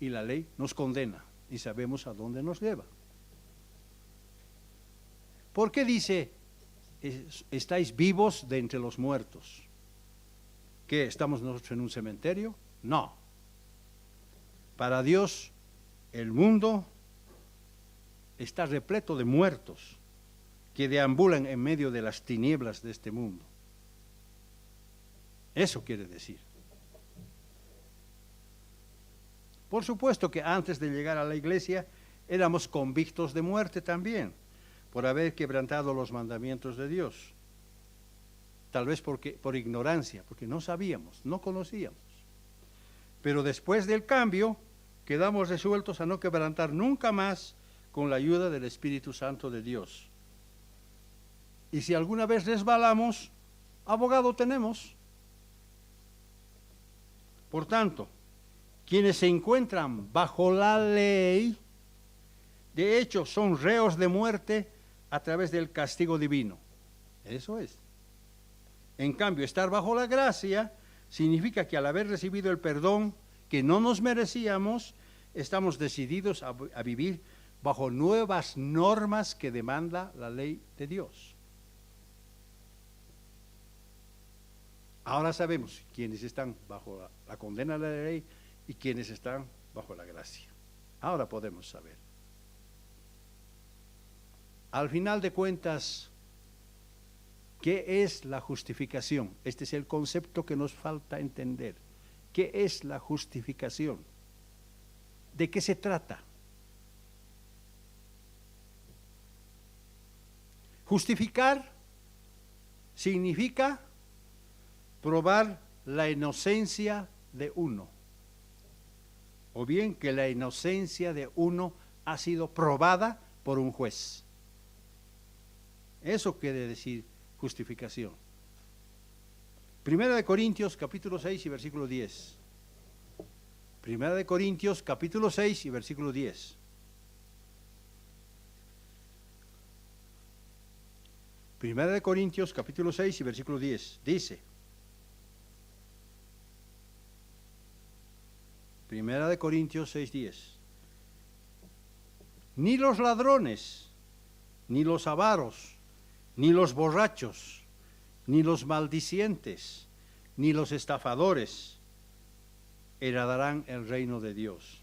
Speaker 1: Y la ley nos condena y sabemos a dónde nos lleva. ¿Por qué dice, estáis vivos de entre los muertos? ¿Qué, estamos nosotros en un cementerio? No. Para Dios El mundo está repleto de muertos que deambulan en medio de las tinieblas de este mundo. Eso quiere decir. Por supuesto que antes de llegar a la iglesia éramos convictos de muerte también, por haber quebrantado los mandamientos de Dios. Tal vez por ignorancia, porque no sabíamos, no conocíamos. Pero después del cambio, quedamos resueltos a no quebrantar nunca más con la ayuda del Espíritu Santo de Dios. Y si alguna vez resbalamos, abogado tenemos. Por tanto, quienes se encuentran bajo la ley, de hecho son reos de muerte a través del castigo divino. Eso es. En cambio, estar bajo la gracia significa que al haber recibido el perdón que no nos merecíamos, estamos decididos a vivir bajo nuevas normas que demanda la ley de Dios. Ahora sabemos quiénes están bajo la condena de la ley y quiénes están bajo la gracia. Ahora podemos saber. Al final de cuentas, ¿qué es la justificación? Este es el concepto que nos falta entender. ¿Qué es la justificación? ¿De qué se trata? Justificar significa probar la inocencia de uno, o bien que la inocencia de uno ha sido probada por un juez. Eso quiere decir justificación. Primera de Corintios capítulo 6 y versículo 10. Primera de Corintios capítulo 6 y versículo 10. Primera de Corintios capítulo 6 y versículo 10. Dice: Primera de Corintios 6:10. Ni los ladrones, ni los avaros, ni los borrachos, ni los maldicientes, ni los estafadores heredarán el reino de Dios.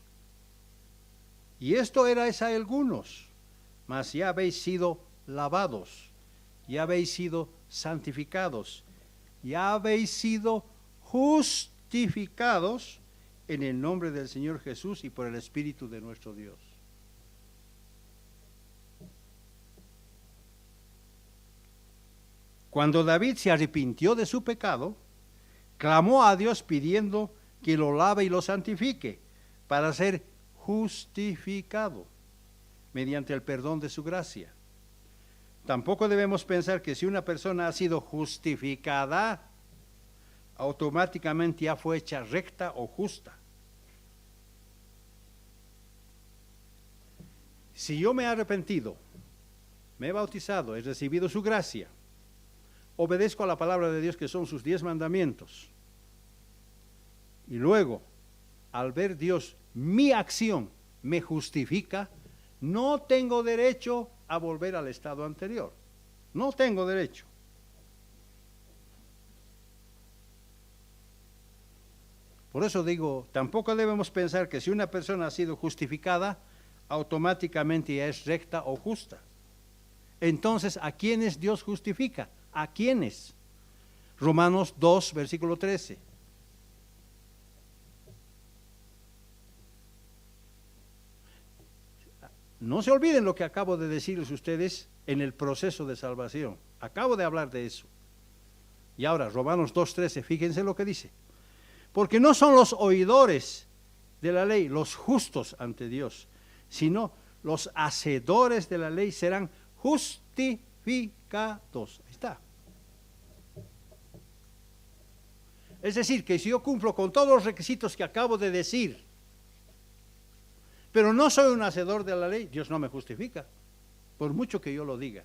Speaker 1: Y esto erais a algunos, mas ya habéis sido lavados, ya habéis sido santificados, ya habéis sido justificados en el nombre del Señor Jesús y por el Espíritu de nuestro Dios. Cuando David se arrepintió de su pecado, clamó a Dios pidiendo que lo lave y lo santifique para ser justificado mediante el perdón de su gracia. Tampoco debemos pensar que si una persona ha sido justificada, automáticamente ya fue hecha recta o justa. Si yo me he arrepentido, me he bautizado, he recibido su gracia, obedezco a la palabra de Dios que son sus 10 mandamientos, y luego, al ver Dios mi acción me justifica, no tengo derecho a volver al estado anterior. No tengo derecho. Por eso digo, tampoco debemos pensar que si una persona ha sido justificada, automáticamente ya es recta o justa. Entonces, ¿a quiénes Dios justifica? ¿A quiénes? Romanos 2, versículo 13. No se olviden lo que acabo de decirles a ustedes en el proceso de salvación. Acabo de hablar de eso. Y ahora, Romanos 2:13, fíjense lo que dice. Porque no son los oidores de la ley los justos ante Dios, sino los hacedores de la ley serán justificados. Ahí está. Es decir, que si yo cumplo con todos los requisitos que acabo de decir, pero no soy un hacedor de la ley, Dios no me justifica, por mucho que yo lo diga.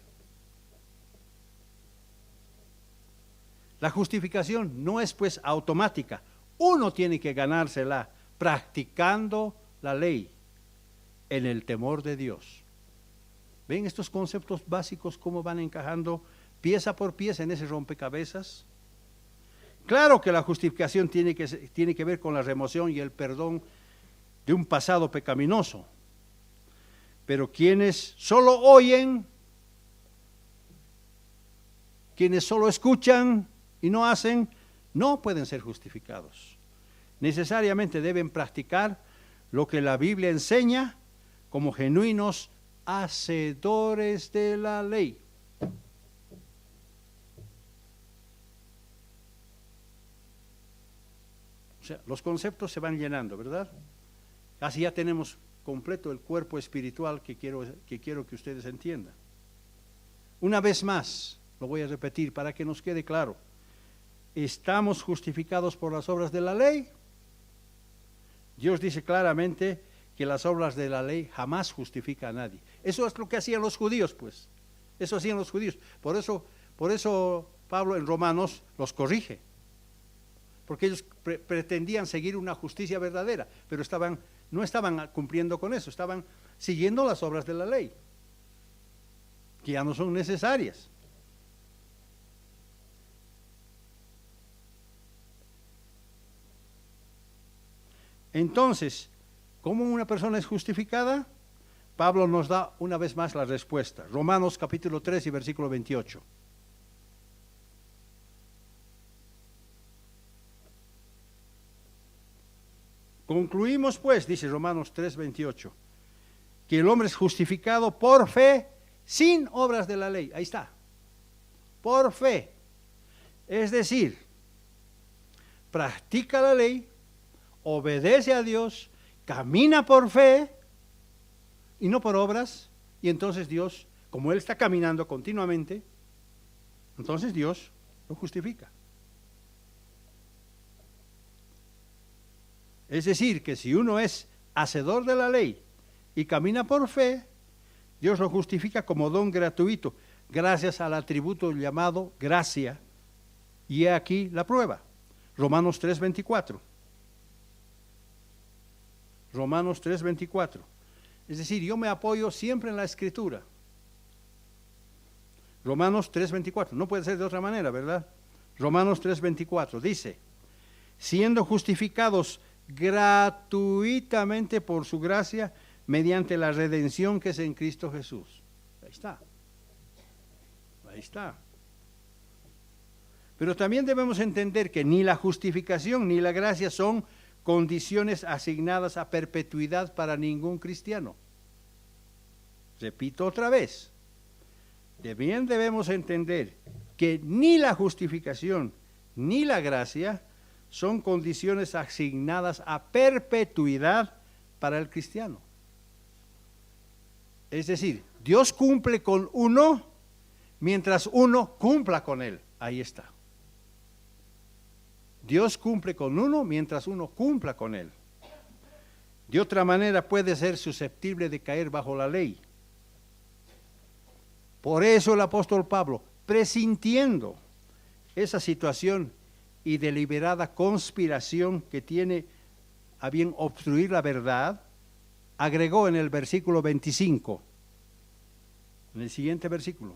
Speaker 1: La justificación no es pues automática. Uno tiene que ganársela practicando la ley en el temor de Dios. ¿Ven estos conceptos básicos cómo van encajando pieza por pieza en ese rompecabezas? Claro que la justificación tiene que ver con la remoción y el perdón de un pasado pecaminoso. Pero quienes solo oyen, quienes solo escuchan y no hacen, no pueden ser justificados. Necesariamente deben practicar lo que la Biblia enseña como genuinos hacedores de la ley. O sea, los conceptos se van llenando, ¿verdad? Así ya tenemos completo el cuerpo espiritual que quiero que ustedes entiendan. Una vez más, lo voy a repetir para que nos quede claro. ¿Estamos justificados por las obras de la ley? Dios dice claramente que las obras de la ley jamás justifican a nadie. Eso es lo que hacían los judíos, pues. Eso hacían los judíos. Por eso Pablo en Romanos los corrige. Porque ellos pretendían seguir una justicia verdadera, pero no estaban cumpliendo con eso, estaban siguiendo las obras de la ley, que ya no son necesarias. Entonces, ¿cómo una persona es justificada? Pablo nos da una vez más la respuesta. Romanos capítulo 3 y versículo 28. Concluimos pues, dice Romanos 3, 28, que el hombre es justificado por fe sin obras de la ley. Ahí está. Por fe. Es decir, practica la ley, obedece a Dios, camina por fe y no por obras, y entonces Dios, como él está caminando continuamente, entonces Dios lo justifica. Es decir, que si uno es hacedor de la ley y camina por fe, Dios lo justifica como don gratuito, gracias al atributo llamado gracia. Y he aquí la prueba. Romanos 3:24. Romanos 3:24. Es decir, yo me apoyo siempre en la Escritura. Romanos 3:24. No puede ser de otra manera, ¿verdad? Romanos 3:24 dice, siendo justificados gratuitamente por su gracia, mediante la redención que es en Cristo Jesús. Ahí está. Ahí está. Pero también debemos entender que ni la justificación ni la gracia son condiciones asignadas a perpetuidad para ningún cristiano. Repito otra vez. También debemos entender que ni la justificación ni la gracia son condiciones asignadas a perpetuidad para el cristiano. Es decir, Dios cumple con uno mientras uno cumpla con él. Ahí está. Dios cumple con uno mientras uno cumpla con él. De otra manera puede ser susceptible de caer bajo la ley. Por eso el apóstol Pablo, presintiendo esa situación y deliberada conspiración que tiene a bien obstruir la verdad, agregó en el versículo 25, en el siguiente versículo,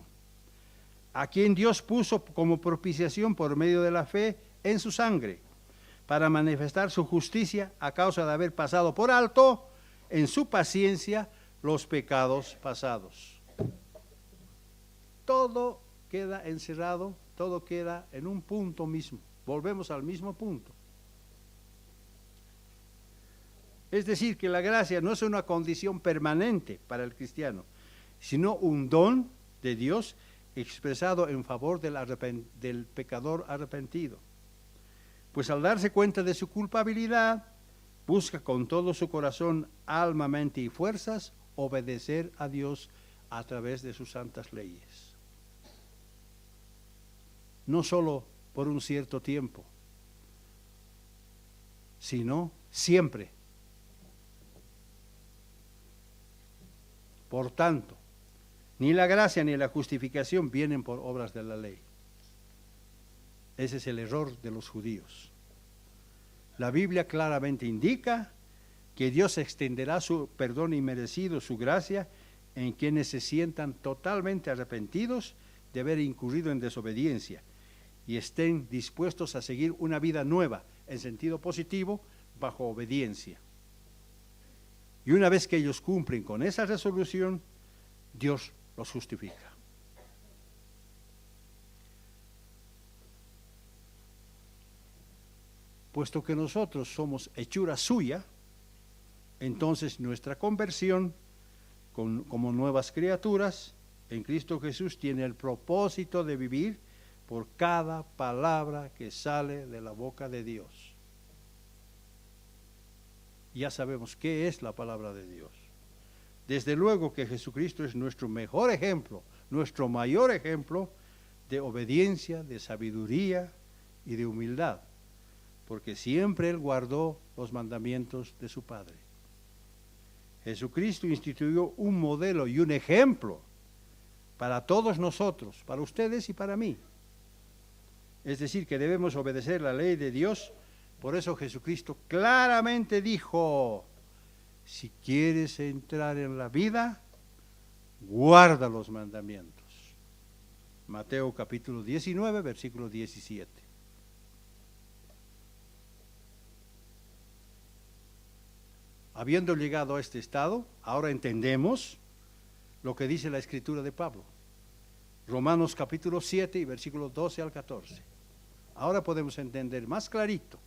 Speaker 1: a quien Dios puso como propiciación por medio de la fe en su sangre, para manifestar su justicia a causa de haber pasado por alto en su paciencia los pecados pasados. Todo queda encerrado, todo queda en un punto mismo. Volvemos al mismo punto. Es decir, que la gracia no es una condición permanente para el cristiano, sino un don de Dios expresado en favor del pecador arrepentido. Pues al darse cuenta de su culpabilidad, busca con todo su corazón, alma, mente y fuerzas obedecer a Dios a través de sus santas leyes. No solo por un cierto tiempo, sino siempre. Por tanto, ni la gracia ni la justificación vienen por obras de la ley. Ese es el error de los judíos. La Biblia claramente indica que Dios extenderá su perdón inmerecido, su gracia, en quienes se sientan totalmente arrepentidos de haber incurrido en desobediencia y estén dispuestos a seguir una vida nueva, en sentido positivo, bajo obediencia. Y una vez que ellos cumplen con esa resolución, Dios los justifica. Puesto que nosotros somos hechura suya, entonces nuestra conversión como nuevas criaturas en Cristo Jesús tiene el propósito de vivir por cada palabra que sale de la boca de Dios. Ya sabemos qué es la palabra de Dios. Desde luego que Jesucristo es nuestro mejor ejemplo, nuestro mayor ejemplo de obediencia, de sabiduría y de humildad, porque siempre Él guardó los mandamientos de su Padre. Jesucristo instituyó un modelo y un ejemplo para todos nosotros, para ustedes y para mí. Es decir, que debemos obedecer la ley de Dios. Por eso Jesucristo claramente dijo: si quieres entrar en la vida, guarda los mandamientos. Mateo capítulo 19, versículo 17. Habiendo llegado a este estado, ahora entendemos lo que dice la Escritura de Pablo. Romanos capítulo 7 y versículos 12 al 14. Ahora podemos entender más clarito.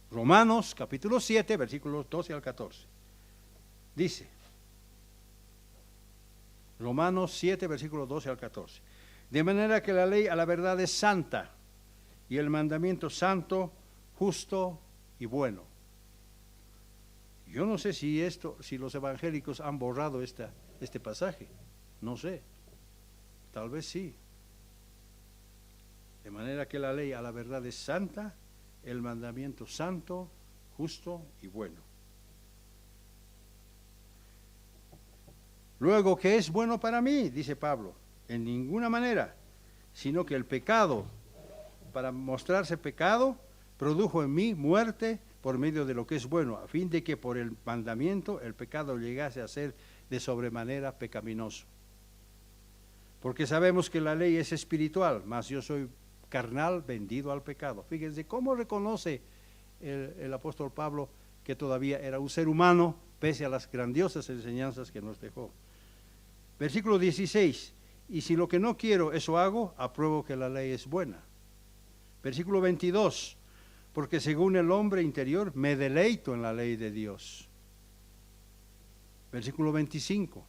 Speaker 1: Romanos capítulo 7, versículos 12 al 14. Dice, Romanos 7, versículos 12 al 14. De manera que la ley a la verdad es santa, y el mandamiento santo, justo y bueno. Yo no sé si los evangélicos han borrado este pasaje. No sé. Tal vez sí. De manera que la ley a la verdad es santa, el mandamiento santo, justo y bueno. Luego, ¿qué es bueno para mí? Dice Pablo. En ninguna manera, sino que el pecado, para mostrarse pecado, produjo en mí muerte por medio de lo que es bueno, a fin de que por el mandamiento el pecado llegase a ser de sobremanera pecaminoso. Porque sabemos que la ley es espiritual, mas yo soy carnal, vendido al pecado. Fíjense cómo reconoce el apóstol Pablo que todavía era un ser humano, pese a las grandiosas enseñanzas que nos dejó. Versículo 16, y si lo que no quiero, eso hago, apruebo que la ley es buena. Versículo 22, porque según el hombre interior me deleito en la ley de Dios. Versículo 25,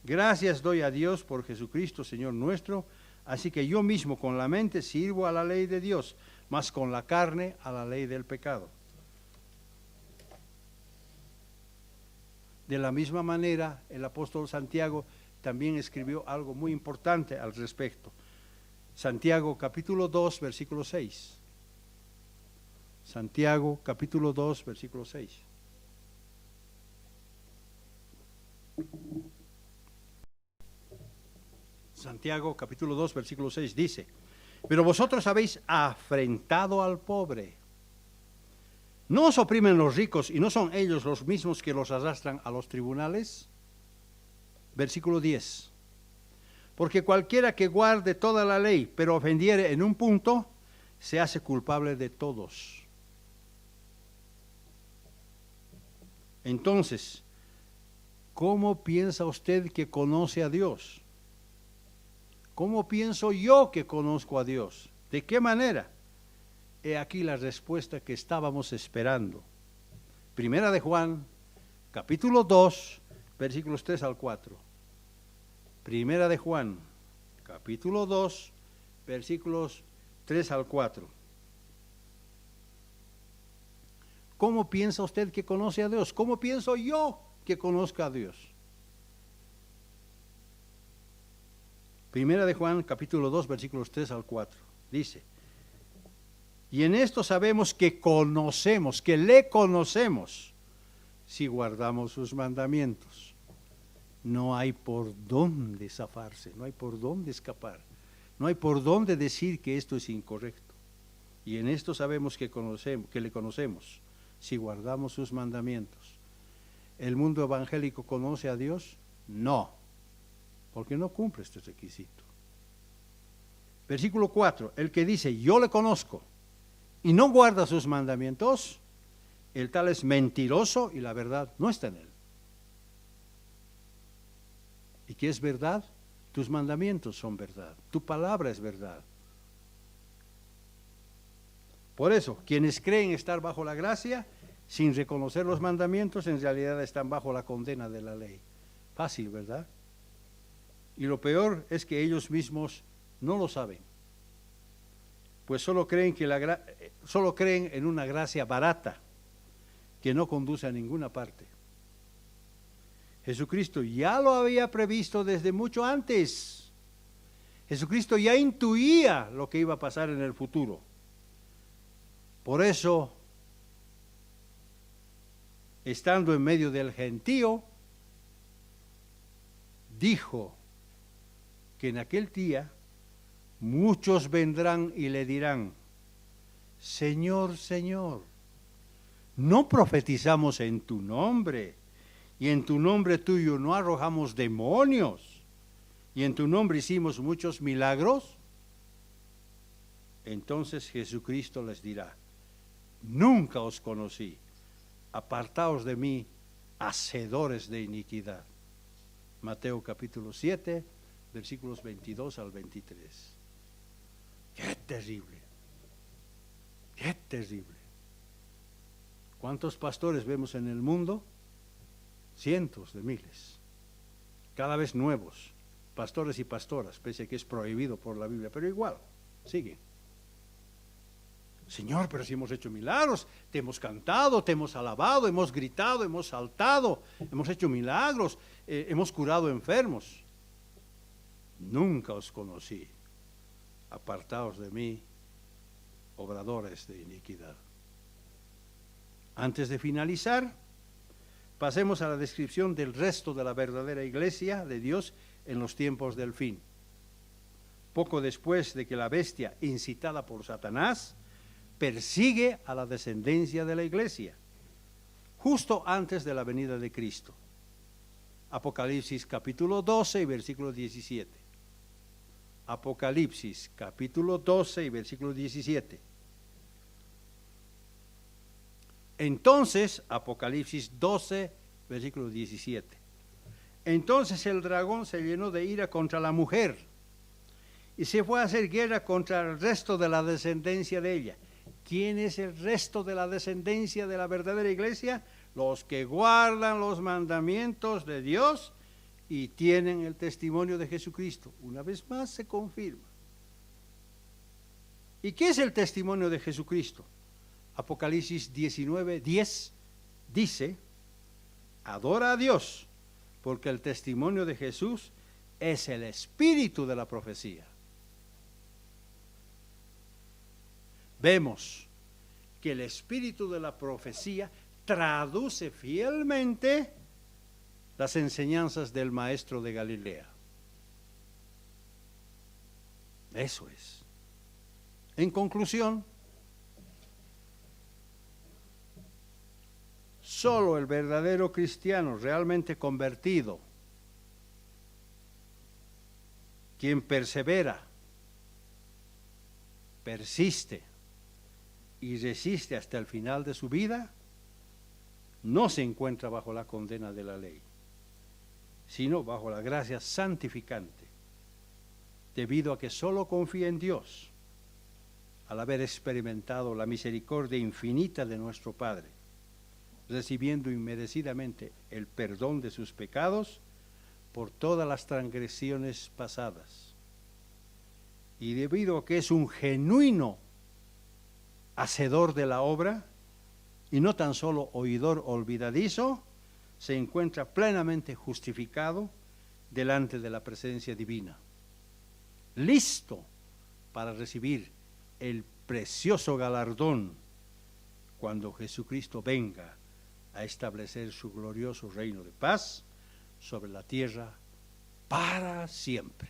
Speaker 1: gracias doy a Dios por Jesucristo, Señor nuestro, así que yo mismo con la mente sirvo a la ley de Dios, mas con la carne a la ley del pecado. De la misma manera, el apóstol Santiago también escribió algo muy importante al respecto. Santiago capítulo 2, versículo 6. Santiago capítulo 2, versículo 6. Santiago capítulo 2, versículo 6 dice, pero vosotros habéis afrentado al pobre. ¿No os oprimen los ricos y no son ellos los mismos que los arrastran a los tribunales? Versículo 10. Porque cualquiera que guarde toda la ley, pero ofendiere en un punto, se hace culpable de todos. Entonces, ¿cómo piensa usted que conoce a Dios? ¿Cómo pienso yo que conozco a Dios? ¿De qué manera? He aquí la respuesta que estábamos esperando. Primera de Juan, capítulo 2, versículos 3 al 4. Primera de Juan, capítulo 2, versículos 3 al 4. ¿Cómo piensa usted que conoce a Dios? ¿Cómo pienso yo que conozco a Dios? Primera de Juan, capítulo 2, versículos 3 al 4. Dice, y en esto sabemos que conocemos, que le conocemos, si guardamos sus mandamientos. No hay por dónde zafarse, no hay por dónde escapar, no hay por dónde decir que esto es incorrecto. Y en esto sabemos que le conocemos, si guardamos sus mandamientos. ¿El mundo evangélico conoce a Dios? No, porque no cumple este requisito. Versículo 4, el que dice, yo le conozco, y no guarda sus mandamientos, el tal es mentiroso y la verdad no está en él. ¿Y qué es verdad? Tus mandamientos son verdad, tu palabra es verdad. Por eso, quienes creen estar bajo la gracia, sin reconocer los mandamientos, en realidad están bajo la condena de la ley. Fácil, ¿verdad? Y lo peor es que ellos mismos no lo saben, pues solo creen en una gracia barata que no conduce a ninguna parte. Jesucristo ya lo había previsto desde mucho antes. Jesucristo ya intuía lo que iba a pasar en el futuro. Por eso, estando en medio del gentío, dijo que en aquel día muchos vendrán y le dirán: Señor, Señor, ¿no profetizamos en tu nombre? Y en tu nombre tuyo no arrojamos demonios, y en tu nombre hicimos muchos milagros. Entonces Jesucristo les dirá: nunca os conocí, apartaos de mí, hacedores de iniquidad. Mateo capítulo 7, versículos 22 al 23. ¡Qué terrible! ¡Qué terrible! ¿Cuántos pastores vemos en el mundo? Cientos de miles, cada vez nuevos, pastores y pastoras, pese a que es prohibido por la Biblia, pero igual, siguen. Señor, pero si hemos hecho milagros, te hemos cantado, te hemos alabado, hemos gritado, hemos saltado, hemos hecho milagros, hemos curado enfermos. Nunca os conocí, apartaos de mí, obradores de iniquidad. Antes de finalizar, pasemos a la descripción del resto de la verdadera iglesia de Dios en los tiempos del fin. Poco después de que la bestia, incitada por Satanás, persigue a la descendencia de la iglesia, justo antes de la venida de Cristo. Apocalipsis capítulo 12 y versículo 17. Apocalipsis capítulo 12 y versículo 17. Entonces, Apocalipsis 12, versículo 17. Entonces el dragón se llenó de ira contra la mujer y se fue a hacer guerra contra el resto de la descendencia de ella. ¿Quién es el resto de la descendencia de la verdadera iglesia? Los que guardan los mandamientos de Dios y tienen el testimonio de Jesucristo. Una vez más se confirma. ¿Y qué es el testimonio de Jesucristo? Apocalipsis 19, 10 dice: adora a Dios, porque el testimonio de Jesús es el espíritu de la profecía. Vemos que el espíritu de la profecía traduce fielmente las enseñanzas del maestro de Galilea. Eso es. En conclusión, solo el verdadero cristiano realmente convertido, quien persevera, persiste y resiste hasta el final de su vida, no se encuentra bajo la condena de la ley, sino bajo la gracia santificante, debido a que solo confía en Dios, al haber experimentado la misericordia infinita de nuestro Padre, recibiendo inmerecidamente el perdón de sus pecados por todas las transgresiones pasadas. Y debido a que es un genuino hacedor de la obra y no tan solo oidor olvidadizo, se encuentra plenamente justificado delante de la presencia divina, listo para recibir el precioso galardón cuando Jesucristo venga a establecer su glorioso reino de paz sobre la tierra para siempre.